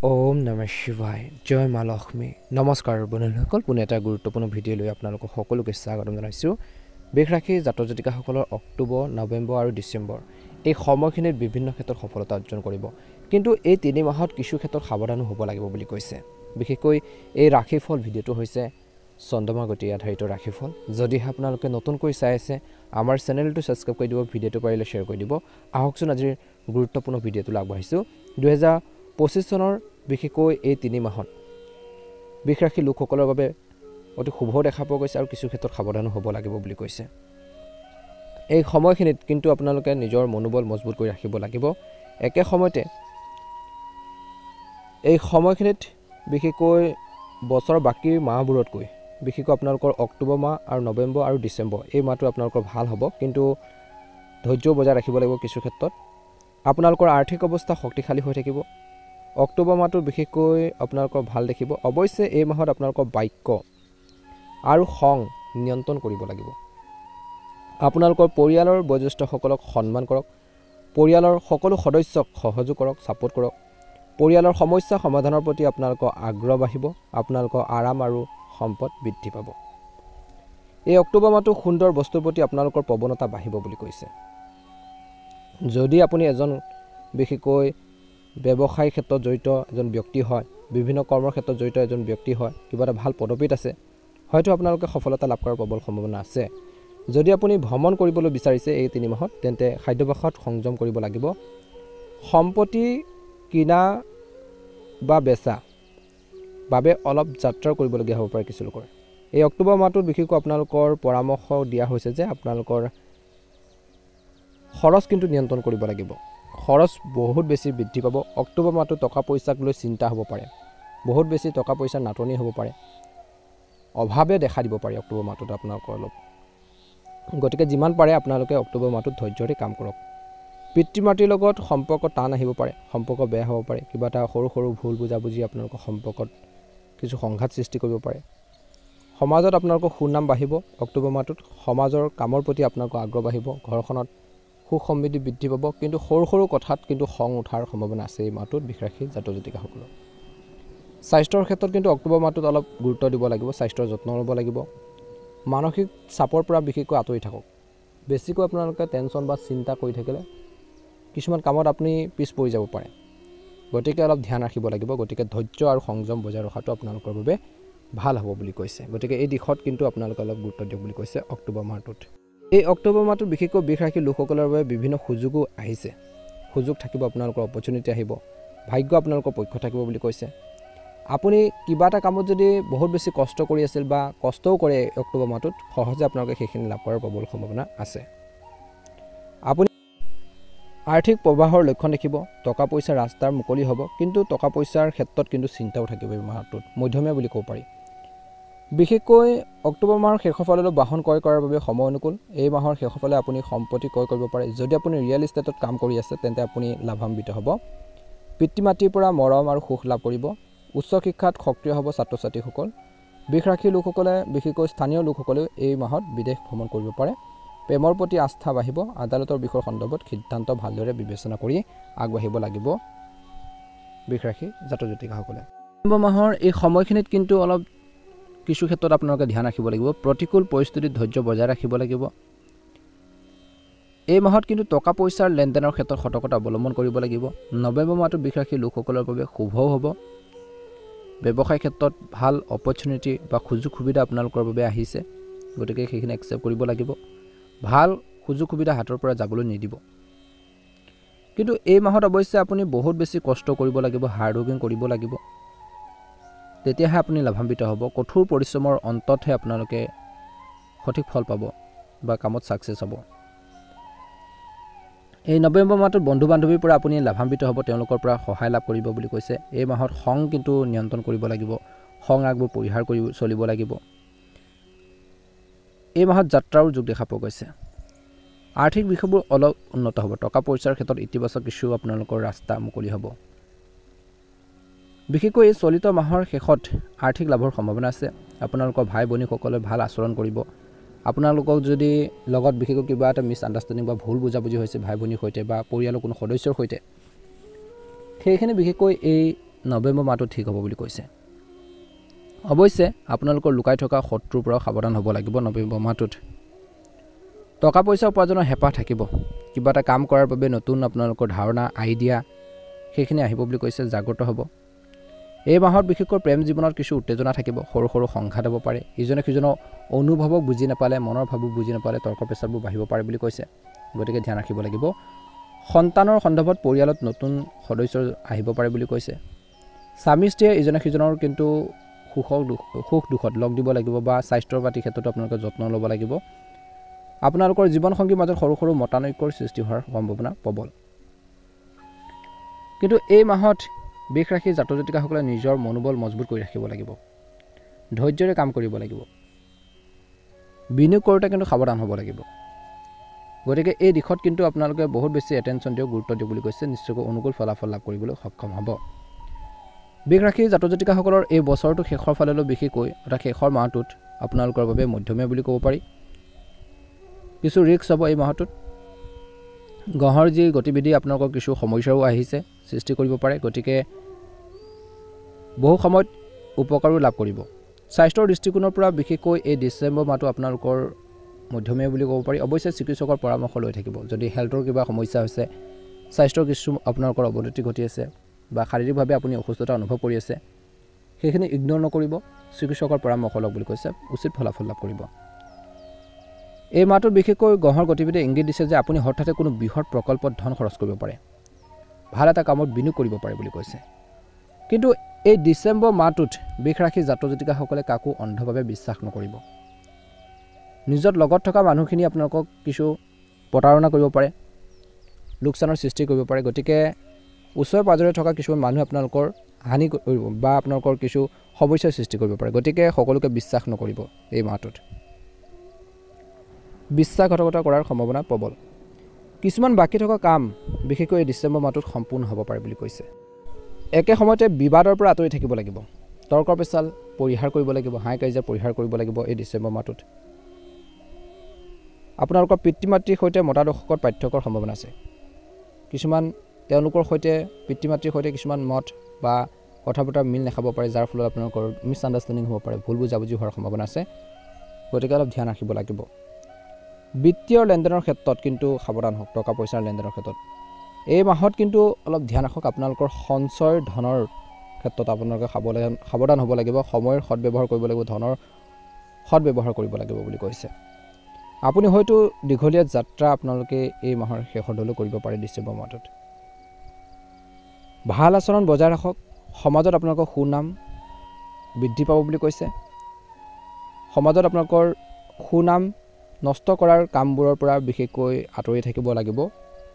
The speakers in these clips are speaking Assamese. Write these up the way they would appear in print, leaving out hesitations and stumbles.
ওম নমঃ শিৱায় জয় মা লক্ষ্মী নমস্কাৰ বন্ধুসকল পুনে এটা গুৰুত্বপূৰ্ণ ভিডিঅ' লৈ আপোনালোকক সকলোকে স্বাগতম জনাইছোঁ বৃষ ৰাশি জাতক জাতিকাসকলৰ অক্টোবৰ নৱেম্বৰ আৰু ডিচেম্বৰ এই সময়খিনিত বিভিন্ন ক্ষেত্ৰত সফলতা অৰ্জন কৰিব কিন্তু এই 3 মাহত কিছু ক্ষেত্ৰত সাৱধান হ'ব লাগিব বুলি কৈছে বিশেষকৈ এই ৰাশিফল ভিডিঅ'টো হৈছে চন্দ্ৰমা গতি আধাৰিত ৰাশিফল যদি আপোনালোকে নতুনকৈ চাই আছে আমাৰ চেনেলটো সাবস্ক্ৰাইব কৰি দিব ভিডিঅ'টো পাৰিলে শ্বেয়াৰ কৰি দিব আহকচোন আজিৰ গুৰুত্বপূৰ্ণ ভিডিঅ'টো আগবঢ়াইছোঁ 2025 চনৰ বিশেষকৈ এই 3 মাহত বৃষ ৰাশি লোকসকলৰ বাবে অতি শুভ দেখা পোৱা গৈছে আৰু কিছু ক্ষেত্ৰত সাৱধান হ'ব লাগিব বুলি কৈছে এই সময়খিনিত কিন্তু আপোনালোকে নিজৰ মনোবল মজবুত কৰি ৰাখিব লাগিব একে সময়তে এই সময়খিনিত বিশেষকৈ বছৰৰ বাকী মাহবোৰতকৈ বিশেষকৈ আপোনালোকৰ অক্টোবৰ মাহ আৰু নৱেম্বৰ আৰু ডিচেম্বৰ এই মাহটো আপোনালোকৰ ভাল হ'ব কিন্তু ধৈৰ্য বজাই ৰাখিব লাগিব কিছু ক্ষেত্ৰত আপোনালোকৰ আৰ্থিক অৱস্থা শক্তিশালী হৈ থাকিব অক্টোবৰ মাহটো বিশেষকৈ আপোনালোকৰ ভাল দেখিব অৱশ্যে এই মাহত আপোনালোকৰ বাক্য আৰু খং নিয়ন্ত্ৰণ কৰিব লাগিব আপোনালোকৰ পৰিয়ালৰ বয়োজ্যেষ্ঠসকলক সন্মান কৰক পৰিয়ালৰ সকলো সদস্যক সহযোগ কৰক সাপোৰ্ট কৰক পৰিয়ালৰ সমস্যা সমাধানৰ প্ৰতি আপোনালোকৰ আগ্ৰহ বাঢ়িব আপোনালোকৰ আৰাম আৰু সম্পদ বৃদ্ধি পাব এই অক্টোবৰ মাহটো সুন্দৰ বস্তুৰ প্ৰতি আপোনালোকৰ প্ৰৱণতা বাঢ়িব বুলি কৈছে যদি আপুনি এজন বিশেষকৈ ব্যৱসায় ক্ষেত্ৰত জড়িত এজন ব্যক্তি হয় বিভিন্ন কৰ্মৰ ক্ষেত্ৰত জড়িত এজন ব্যক্তি হয় কিবা এটা ভাল পদবীত আছে হয়তো আপোনালোকে সফলতা লাভ কৰাৰ প্ৰবল সম্ভাৱনা আছে যদি আপুনি ভ্ৰমণ কৰিবলৈ বিচাৰিছে এই 3 মাহত তেন্তে খাদ্যাভ্যাসত সংযম কৰিব লাগিব সম্পত্তি কিনা বা বেচা বাবে অলপ যাত্ৰা কৰিবলগীয়া হ'ব পাৰে কিছু লোকৰ এই অক্টোবৰ মাহটোত বিশেষকৈ আপোনালোকৰ পৰামৰ্শ দিয়া হৈছে যে আপোনালোকৰ খৰচ কিন্তু নিয়ন্ত্ৰণ কৰিব লাগিব খৰচ বহুত বেছি বৃদ্ধি পাব অক্টোবৰ মাহটো টকা পইচাক লৈ চিন্তা হ'ব পাৰে বহুত বেছি টকা পইচা নাটনি হ'ব পাৰে অভাৱে দেখা দিব পাৰে অক্টোবৰ মাহটোত আপোনালোকৰ অলপ গতিকে যিমান পাৰে আপোনালোকে অক্টোবৰ মাহটোত ধৈৰ্যৰে কাম কৰক পিতৃ মাতৃৰ লগত সম্পৰ্ক টান আহিব পাৰে সম্পৰ্ক বেয়া হ'ব পাৰে কিবা এটা সৰু সৰু ভুল বুজাবুজি আপোনালোকৰ সম্পৰ্কত কিছু সংঘাত সৃষ্টি কৰিব পাৰে সমাজত আপোনালোকৰ সুনাম বাঢ়িব অক্টোবৰ মাহটোত সমাজৰ কামৰ প্ৰতি আপোনালোকৰ আগ্ৰহ বাঢ়িব ঘৰখনত সুখ সমৃদ্ধি বৃদ্ধি পাব কিন্তু সৰু সৰু কথাত কিন্তু খং উঠাৰ সম্ভাৱনা আছে এই মাহটোত বৃষ ৰাশি জাতক জাতিকাসকলৰ স্বাস্থ্যৰ ক্ষেত্ৰত কিন্তু অক্টোবৰ মাহটোত অলপ গুৰুত্ব দিব লাগিব স্বাস্থ্যৰ যত্ন ল'ব লাগিব মানসিক চাপৰ পৰা বিশেষকৈ আঁতৰি থাকক বেছিকৈ আপোনালোকে টেনচন বা চিন্তা কৰি থাকিলে কিছুমান কামত আপুনি পিছ পৰি যাব পাৰে গতিকে অলপ ধ্যান ৰাখিব লাগিব গতিকে ধৈৰ্য আৰু সংযম বজাই ৰখাটো আপোনালোকৰ বাবে ভাল হ'ব বুলি কৈছে গতিকে এই দিশত কিন্তু আপোনালোকে অলপ গুৰুত্ব দিয়ক বুলি কৈছে অক্টোবৰ মাহটোত এই অক্টোবৰ মাহটোত বিশেষকৈ বৃষ ৰাশি লোকসকলৰ বাবে বিভিন্ন সুযোগো আহিছে সুযোগ থাকিব আপোনালোকৰ অপৰচুনিটি আহিব ভাগ্য আপোনালোকৰ পক্ষ থাকিব বুলি কৈছে আপুনি কিবা এটা কামত যদি বহুত বেছি কষ্ট কৰি আছিল বা কষ্টও কৰে অক্টোবৰ মাহটোত সহজে আপোনালোকে সেইখিনি লাভ কৰাৰ প্ৰবল সম্ভাৱনা আছে আপুনি আৰ্থিক প্ৰবাহৰ লক্ষণ দেখিব টকা পইচা ৰাস্তাৰ মুকলি হ'ব কিন্তু টকা পইচাৰ ক্ষেত্ৰত কিন্তু চিন্তাও থাকিব এই মাহটোত মধ্যমীয়া বুলি ক'ব পাৰি বিশেষকৈ অক্টোবৰ মাহৰ শেষৰফালে বাহন ক্ৰয় কৰাৰ বাবে সময় অনুকূল এই মাহৰ শেষৰফালে আপুনি সম্পত্তি ক্ৰয় কৰিব পাৰে যদি আপুনি ৰিয়েল ইষ্টেটত কাম কৰি আছে তেন্তে আপুনি লাভান্বিত হ'ব পিতৃ মাতৃৰ পৰা মৰম আৰু সুখ লাভ কৰিব উচ্চ শিক্ষাত সক্ৰিয় হ'ব ছাত্ৰ ছাত্ৰীসকল বৃষ ৰাশি লোকসকলে বিশেষকৈ স্থানীয় লোকসকলেও এই মাহত বিদেশ ভ্ৰমণ কৰিব পাৰে প্ৰেমৰ প্ৰতি আস্থা বাঢ়িব আদালতৰ বিষয়ৰ সন্দৰ্ভত সিদ্ধান্ত ভালদৰে বিবেচনা কৰি আগবাঢ়িব লাগিব বৃষ ৰাশি জাতক জাতিকাসকলে নৱেম্বৰ মাহৰ এই সময়খিনিত কিন্তু অলপ কিছু ক্ষেত্ৰত আপোনালোকে ধ্যান ৰাখিব লাগিব প্ৰতিকূল পৰিস্থিতিত ধৈৰ্য বজাই ৰাখিব লাগিব এই মাহত কিন্তু টকা পইচাৰ লেনদেনৰ ক্ষেত্ৰত সতৰ্কতা অৱলম্বন কৰিব লাগিব নৱেম্বৰ মাহটো বৃষ ৰাশি লোকসকলৰ বাবে শুভও হ'ব ব্যৱসায় ক্ষেত্ৰত ভাল অপৰচুনিটি বা সুযোগ সুবিধা আপোনালোকৰ বাবে আহিছে গতিকে সেইখিনি একচেপ্ট কৰিব লাগিব ভাল সুযোগ সুবিধা হাতৰ পৰা যাবলৈ নিদিব কিন্তু এই মাহত অৱশ্যে আপুনি বহুত বেছি কষ্ট কৰিব লাগিব হাৰ্ড ৱৰ্কিং কৰিব লাগিব তেতিয়াহে আপুনি লাভান্বিত হ'ব কঠোৰ পৰিশ্ৰমৰ অন্ততহে আপোনালোকে সঠিক ফল পাব বা কামত ছাকচেছ হ'ব এই নৱেম্বৰ মাহটোত বন্ধু বান্ধৱীৰ পৰা আপুনি লাভান্বিত হ'ব তেওঁলোকৰ পৰা সহায় লাভ কৰিব বুলি কৈছে এই মাহত খং কিন্তু নিয়ন্ত্ৰণ কৰিব লাগিব খং ৰাগবোৰ পৰিহাৰ কৰি চলিব লাগিব এই মাহত যাত্ৰাও যোগ দেখা পোৱা গৈছে আৰ্থিক বিষয়বোৰ অলপ উন্নত হ'ব টকা পইচাৰ ক্ষেত্ৰত ইতিবাচক কিছু আপোনালোকৰ ৰাস্তা মুকলি হ'ব বিশেষকৈ এই চলিত মাহৰ শেষত আৰ্থিক লাভৰ সম্ভাৱনা আছে আপোনালোকৰ ভাই ভনীসকলে ভাল আচৰণ কৰিব আপোনালোকক যদি লগত বিশেষকৈ কিবা এটা মিছ আণ্ডাৰষ্টেণ্ডিং বা ভুল বুজাবুজি হৈছে ভাই ভনীৰ সৈতে বা পৰিয়ালৰ কোনো সদস্যৰ সৈতে সেইখিনি বিশেষকৈ এই নৱেম্বৰ মাহটো ঠিক হ'ব বুলি কৈছে। অৱশ্যে আপোনালোকৰ লুকাই থকা শত্ৰুৰ পৰা সাৱধান হ'ব লাগিব। নৱেম্বৰ মাহটোত টকা পইচা উপাৰ্জনৰ হেঁপাহ থাকিব। কিবা এটা কাম কৰাৰ বাবে নতুন আপোনালোকৰ ধাৰণা আইডিয়া সেইখিনি আহিব বুলি কৈছে। জাগ্ৰত হ'ব। এই মাহত বিশেষকৈ প্ৰেম জীৱনত কিছু উত্তেজনা থাকিব। সৰু সৰু সংঘাত হ'ব পাৰে। ইজনে সিজনৰ অনুভৱক বুজি নাপালে, মনৰ ভাৱক বুজি নাপালে তৰ্ক পেচাৰবোৰ বাঢ়িব পাৰে বুলি কৈছে। গতিকে ধ্যান ৰাখিব লাগিব। সন্তানৰ সন্দৰ্ভত পৰিয়ালত নতুন সদস্য আহিব পাৰে বুলি কৈছে। স্বামী স্ত্ৰীয়ে ইজনে সিজনৰ কিন্তু সুখ দুখত লগ দিব লাগিব বা স্বাস্থ্যৰ পাতি ক্ষেত্ৰতো আপোনালোকে যত্ন ল'ব লাগিব। আপোনালোকৰ জীৱনসংগীৰ মাজত সৰু সৰু মতানৈক্যৰ সৃষ্টি হোৱাৰ সম্ভাৱনা প্ৰবল। কিন্তু এই মাহত বৃষ ৰাশিৰ জাতক জাতিকাসকলে নিজৰ মনোবল মজবুত কৰি ৰাখিব লাগিব। ধৈৰ্যৰে কাম কৰিব লাগিব। বিনিয়োগ কৰোঁতে কিন্তু সাৱধান হ'ব লাগিব। গতিকে এই দিশত কিন্তু আপোনালোকে বহুত বেছি এটেনশ্যন দিয়ক, গুৰুত্ব দিয়ক বুলি কৈছে। নিশ্চয়কৈ অনুকূল ফলাফল লাভ কৰিবলৈ সক্ষম হ'ব। বৃষ ৰাশিৰ জাতক জাতিকাসকলৰ এই বছৰটো শেষৰ ফাললৈ বিশেষকৈ অৰ্থাৎ শেষৰ মাহটোত আপোনালোকৰ বাবে মধ্যমীয়া বুলি ক'ব পাৰি। কিছু ৰিস্ক হ'ব এই মাহটোত। গ্ৰহৰ যি গতিবিধি আপোনালোকৰ কিছু সমস্যাও আহিছে, সৃষ্টি কৰিব পাৰে। গতিকে বহু সময়ত উপকাৰো লাভ কৰিব। স্বাস্থ্যৰ দৃষ্টিকোণৰ পৰা বিশেষকৈ এই ডিচেম্বৰ মাহটো আপোনালোকৰ মধ্যমীয়া বুলি ক'ব পাৰি। অৱশ্যে চিকিৎসকৰ পৰামৰ্শ লৈ থাকিব। যদি হেল্থৰ কিবা সমস্যা হৈছে, স্বাস্থ্যৰ কিছু আপোনালোকৰ অৱনতি ঘটি আছে বা শাৰীৰিকভাৱে আপুনি অসুস্থতা অনুভৱ কৰি আছে, সেইখিনি ইগন'ৰ নকৰিব। চিকিৎসকৰ পৰামৰ্শ লওক বুলি কৈছে। উচিত ফলাফল লাভ কৰিব। এই মাহটোত বিশেষকৈ গ্ৰহৰ গতিবিধিয়ে ইংগিত দিছে যে আপুনি হঠাতে কোনো বৃহৎ প্ৰকল্পত ধন খৰচ কৰিব পাৰে, ভাল এটা কামত বিনিয়োগ কৰিব পাৰে বুলি কৈছে। কিন্তু এই ডিচেম্বৰ মাহটোত বৃষ ৰাশিৰ জাতক জাতিকাসকলে কাকো অন্ধভাৱে বিশ্বাস নকৰিব। নিজৰ লগত থকা মানুহখিনি আপোনালোকক কিছু প্ৰতাৰণা কৰিব পাৰে, লোকচানৰ সৃষ্টি কৰিব পাৰে। গতিকে ওচৰে পাঁজৰে থকা কিছুমান মানুহে আপোনালোকৰ হানি কৰিব বা আপোনালোকৰ কিছু সমস্যাৰ সৃষ্টি কৰিব পাৰে। গতিকে সকলোকে বিশ্বাস নকৰিব। এই মাহটোত বিশ্বাসঘাতকতা কৰাৰ সম্ভাৱনা প্ৰবল। কিছুমান বাকী থকা কাম বিশেষকৈ এই ডিচেম্বৰ মাহটোত সম্পূৰ্ণ হ'ব পাৰে বুলি কৈছে। একে সময়তে বিবাদৰ পৰা আঁতৰি থাকিব লাগিব। তৰ্ক পেচাল পৰিহাৰ কৰিব লাগিব, হাই কাজিয়া পৰিহাৰ কৰিব লাগিব। এই ডিচেম্বৰ মাহটোত আপোনালোকৰ পিতৃ মাতৃৰ সৈতে মতাদৰ্শত পাৰ্থক্যৰ সম্ভাৱনা আছে। কিছুমান তেওঁলোকৰ সৈতে পিতৃ মাতৃৰ সৈতে কিছুমান মত বা কথা বতৰা মিল নাখাব পাৰে, যাৰ ফলত আপোনালোকৰ মিছ আণ্ডাৰষ্টেণ্ডিং হ'ব পাৰে, ভুল বুজাবুজি হোৱাৰ সম্ভাৱনা আছে। গতিকে অলপ ধ্যান ৰাখিব লাগিব। বিত্তীয় লেনদেনৰ ক্ষেত্ৰত কিন্তু সাৱধান হওক। টকা পইচাৰ লেনদেনৰ ক্ষেত্ৰত এই মাহত কিন্তু অলপ ধ্যান ৰাখক। আপোনালোকৰ সঞ্চয় ধনৰ ক্ষেত্ৰত আপোনালোকে সাৱধান হ'ব লাগিব। সময়ৰ সদব্যৱহাৰ কৰিব লাগিব, ধনৰ সদব্যৱহাৰ কৰিব লাগিব বুলি কৈছে। আপুনি হয়তো দীঘলীয়া যাত্ৰা আপোনালোকে এই মাহৰ শেষৰলৈ কৰিব পাৰে। ডিচেম্বৰ মাহটোত ভাল আচৰণ বজাই ৰাখক। সমাজত আপোনালোকৰ সুনাম বৃদ্ধি পাব বুলি কৈছে। সমাজত আপোনালোকৰ সুনাম নষ্ট কৰাৰ কামবোৰৰ পৰা বিশেষকৈ আঁতৰি থাকিব লাগিব।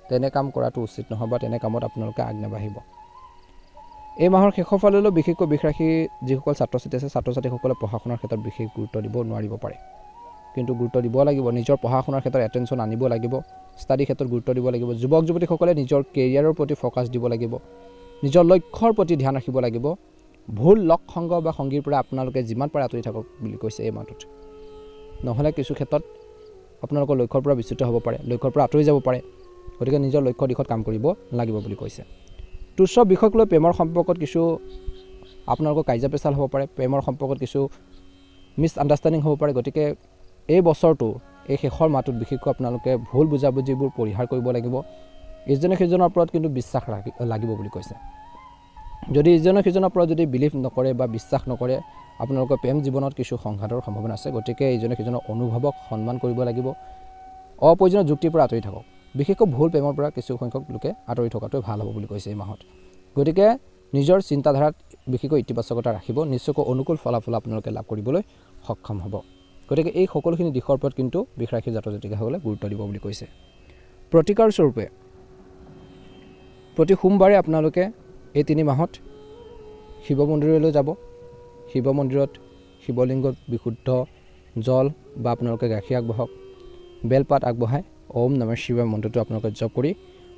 তেনে কাম কৰাটো উচিত নহয় বা তেনে কামত আপোনালোকে আগ নাবাঢ়িব। এই মাহৰ শেষৰ ফাললৈ বিশেষকৈ বৃষ ৰাশিৰ যিসকল ছাত্ৰ ছাত্ৰী আছে, ছাত্ৰ ছাত্ৰীসকলে পঢ়া শুনাৰ ক্ষেত্ৰত বিশেষ গুৰুত্ব দিব নোৱাৰিব পাৰে। কিন্তু গুৰুত্ব দিব লাগিব। নিজৰ পঢ়া শুনাৰ ক্ষেত্ৰত এটেনশ্যন আনিব লাগিব। ষ্টাডি ক্ষেত্ৰত গুৰুত্ব দিব লাগিব। যুৱক যুৱতীসকলে নিজৰ কেৰিয়াৰৰ প্ৰতি ফ'কাছ দিব লাগিব। নিজৰ লক্ষ্যৰ প্ৰতি ধ্যান ৰাখিব লাগিব। ভুল লগ সংগ বা সংগীৰ পৰা আপোনালোকে যিমান পাৰে আঁতৰি থাকক বুলি কৈছে এই মাহটোত। নহ'লে কিছু ক্ষেত্ৰত আপোনালোকৰ লক্ষ্যৰ পৰা বিচ্যুত হ'ব পাৰে, লক্ষ্যৰ পৰা আঁতৰি যাব পাৰে। গতিকে নিজৰ লক্ষ্যৰ দিশত কাম কৰিব লাগিব বুলি কৈছে। তুচ্ছ বিষয়ক লৈ প্ৰেমৰ সম্পৰ্কত কিছু আপোনালোকৰ কাজিয়া পেচাল হ'ব পাৰে, প্ৰেমৰ সম্পৰ্কত কিছু মিছ আণ্ডাৰষ্টেণ্ডিং হ'ব পাৰে। গতিকে এই বছৰটো এই শেষৰ মাহটোত বিশেষকৈ আপোনালোকে ভুল বুজাবুজিবোৰ পৰিহাৰ কৰিব লাগিব। ইজনে সিজনৰ ওপৰত কিন্তু বিশ্বাস লাগিব বুলি কৈছে। যদি ইজনে সিজনৰ ওপৰত যদি বিলিভ নকৰে বা বিশ্বাস নকৰে, আপোনালোকৰ প্ৰেম জীৱনত কিছু সংঘাতৰ সম্ভাৱনা আছে। গতিকে ইজনে সিজনৰ অনুভৱক সন্মান কৰিব লাগিব। অপ্ৰয়োজনীয় যুক্তিৰ পৰা আঁতৰি থাকক। বিশেষকৈ ভুল প্ৰেমৰ পৰা কিছু সংখ্যক লোকে আঁতৰি থকাটোৱে ভাল হ'ব বুলি কৈছে এই মাহত। গতিকে নিজৰ চিন্তাধাৰাত বিশেষকৈ ইতিবাচকতা ৰাখিব। নিশ্চয়কৈ অনুকূল ফলাফল আপোনালোকে লাভ কৰিবলৈ সক্ষম হ'ব। গতিকে এই সকলোখিনি দিশৰ ওপৰত কিন্তু বৃষ ৰাশিৰ জাতক জাতিকাসকলে গুৰুত্ব দিব বুলি কৈছে। প্ৰতিকাৰ স্বৰূপে প্ৰতি সোমবাৰে আপোনালোকে এই 3 মাহত শিৱ মন্দিৰলৈ যাব। শিৱ মন্দিৰত শিৱলিংগত বিশুদ্ধ জল বা আপোনালোকে গাখীৰ আগবঢ়াওক, বেলপাত আগবঢ়াই ওম নমঃ শিৱায় মন্ত্ৰটো আপোনালোকে জপ কৰি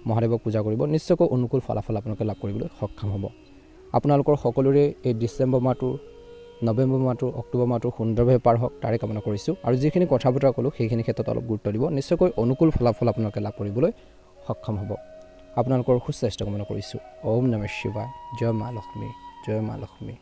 মহাদেৱক পূজা কৰিব। নিশ্চয়কৈ অনুকূল ফলাফল আপোনালোকে লাভ কৰিবলৈ সক্ষম হ'ব। আপোনালোকৰ সকলোৰে এই ডিচেম্বৰ মাহটো, নৱেম্বৰ মাহটো, অক্টোবৰ মাহটো সুন্দৰভাৱে পাৰ হওক তাৰে কামনা কৰিছোঁ। আৰু যিখিনি কথা বতৰা ক'লোঁ সেইখিনি ক্ষেত্ৰত অলপ গুৰুত্ব দিব। নিশ্চয়কৈ অনুকূল ফলাফল আপোনালোকে লাভ কৰিবলৈ সক্ষম হ'ব। আপোনালোকৰ সুস্বাস্থ্য কামনা কৰিছোঁ। ওম নমঃ শিৱায়। জয় মা লক্ষ্মী, জয় মা লক্ষ্মী।